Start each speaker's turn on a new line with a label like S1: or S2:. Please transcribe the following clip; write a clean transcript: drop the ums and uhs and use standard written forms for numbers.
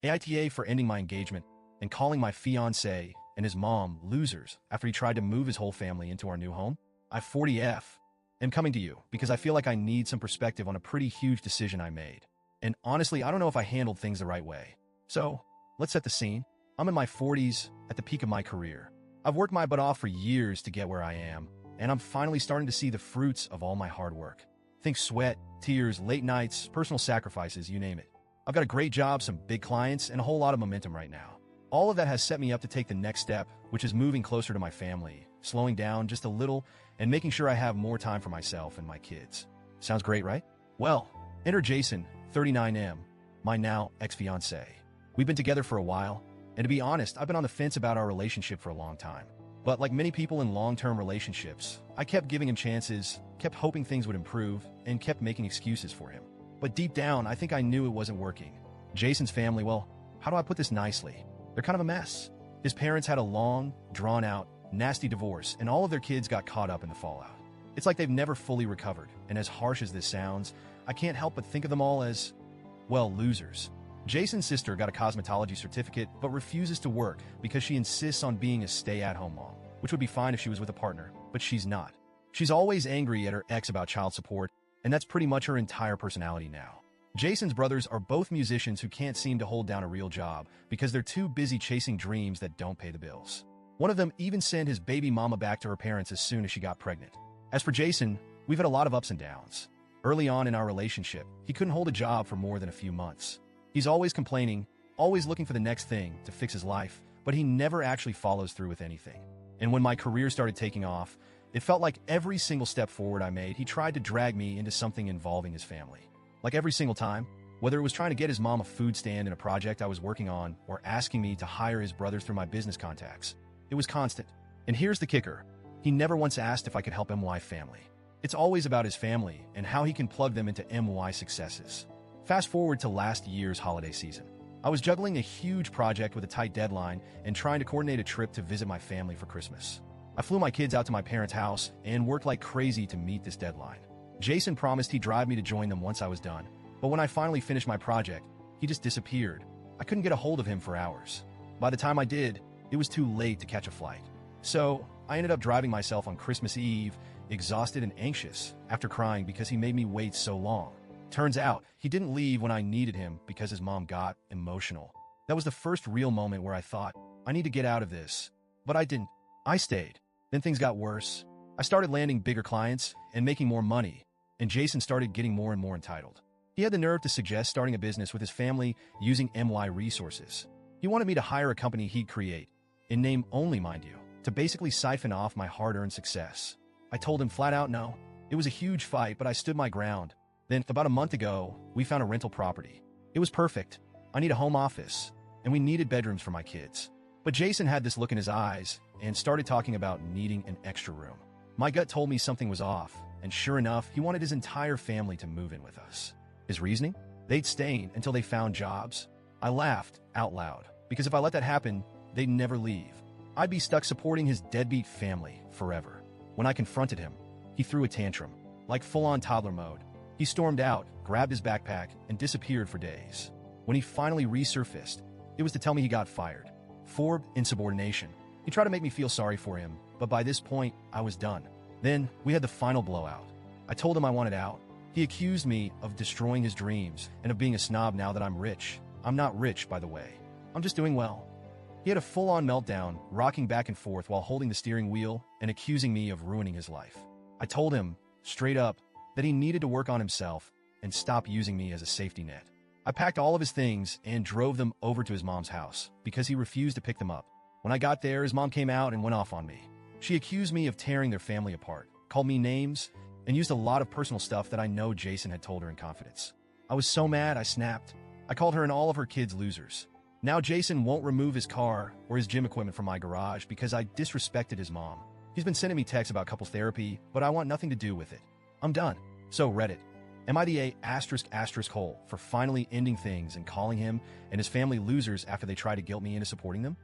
S1: AITA for ending my engagement and calling my fiancé and his mom losers after he tried to move his whole family into our new home. I 40F am coming to you because I feel like I need some perspective on a pretty huge decision I made. And honestly, I don't know if I handled things the right way. So, let's set the scene. I'm in my 40s, at the peak of my career. I've worked my butt off for years to get where I am, and I'm finally starting to see the fruits of all my hard work. Think sweat, tears, late nights, personal sacrifices, you name it. I've got a great job, some big clients, and a whole lot of momentum right now. All of that has set me up to take the next step, which is moving closer to my family, slowing down just a little, and making sure I have more time for myself and my kids. Sounds great, right? Well, enter Jason, 39M, my now ex-fiancé. We've been together for a while, and to be honest, I've been on the fence about our relationship for a long time. But like many people in long-term relationships, I kept giving him chances, kept hoping things would improve, and kept making excuses for him. But deep down, I think I knew it wasn't working. Jason's family, well, how do I put this nicely? They're kind of a mess. His parents had a long, drawn-out, nasty divorce, and all of their kids got caught up in the fallout. It's like they've never fully recovered, and as harsh as this sounds, I can't help but think of them all as, well, losers. Jason's sister got a cosmetology certificate but refuses to work because she insists on being a stay-at-home mom, which would be fine if she was with a partner, but she's not. She's always angry at her ex about child support, and that's pretty much her entire personality now. Jason's brothers are both musicians who can't seem to hold down a real job because they're too busy chasing dreams that don't pay the bills. One of them even sent his baby mama back to her parents as soon as she got pregnant. As for Jason, we've had a lot of ups and downs. Early on in our relationship, he couldn't hold a job for more than a few months. He's always complaining, always looking for the next thing to fix his life, but he never actually follows through with anything. And when my career started taking off, it felt like every single step forward I made, he tried to drag me into something involving his family. Like every single time, whether it was trying to get his mom a food stand in a project I was working on or asking me to hire his brothers through my business contacts, it was constant. And here's the kicker. He never once asked if I could help MY family. It's always about his family and how he can plug them into MY successes. Fast forward to last year's holiday season. I was juggling a huge project with a tight deadline and trying to coordinate a trip to visit my family for Christmas. I flew my kids out to my parents' house and worked like crazy to meet this deadline. Jason promised he'd drive me to join them once I was done, but when I finally finished my project, he just disappeared. I couldn't get a hold of him for hours. By the time I did, it was too late to catch a flight. So, I ended up driving myself on Christmas Eve, exhausted and anxious, after crying because he made me wait so long. Turns out, he didn't leave when I needed him because his mom got emotional. That was the first real moment where I thought, I need to get out of this. But I didn't. I stayed. Then things got worse. I started landing bigger clients and making more money, and Jason started getting more and more entitled. He had the nerve to suggest starting a business with his family using MY resources. He wanted me to hire a company he'd create, in name only, mind you, to basically siphon off my hard-earned success. I told him flat out no. It was a huge fight, but I stood my ground. Then, about a month ago, we found a rental property. It was perfect. I need a home office, and we needed bedrooms for my kids. But Jason had this look in his eyes and started talking about needing an extra room. My gut told me something was off, and sure enough, he wanted his entire family to move in with us. His reasoning? They'd stay until they found jobs. I laughed out loud, because if I let that happen, they'd never leave. I'd be stuck supporting his deadbeat family forever. When I confronted him, he threw a tantrum, like full-on toddler mode. He stormed out, grabbed his backpack, and disappeared for days. When he finally resurfaced, it was to tell me he got fired. For insubordination. He tried to make me feel sorry for him, but by this point, I was done. Then, we had the final blowout. I told him I wanted out. He accused me of destroying his dreams and of being a snob now that I'm rich. I'm not rich, by the way. I'm just doing well. He had a full-on meltdown, rocking back and forth while holding the steering wheel and accusing me of ruining his life. I told him, straight up, that he needed to work on himself and stop using me as a safety net. I packed all of his things and drove them over to his mom's house because he refused to pick them up. When I got there, his mom came out and went off on me. She accused me of tearing their family apart, called me names, and used a lot of personal stuff that I know Jason had told her in confidence. I was so mad, I snapped. I called her and all of her kids losers. Now Jason won't remove his car or his gym equipment from my garage because I disrespected his mom. He's been sending me texts about couples therapy, but I want nothing to do with it. I'm done. So Reddit. Am I the ***hole for finally ending things and calling him and his family losers after they try to guilt me into supporting them?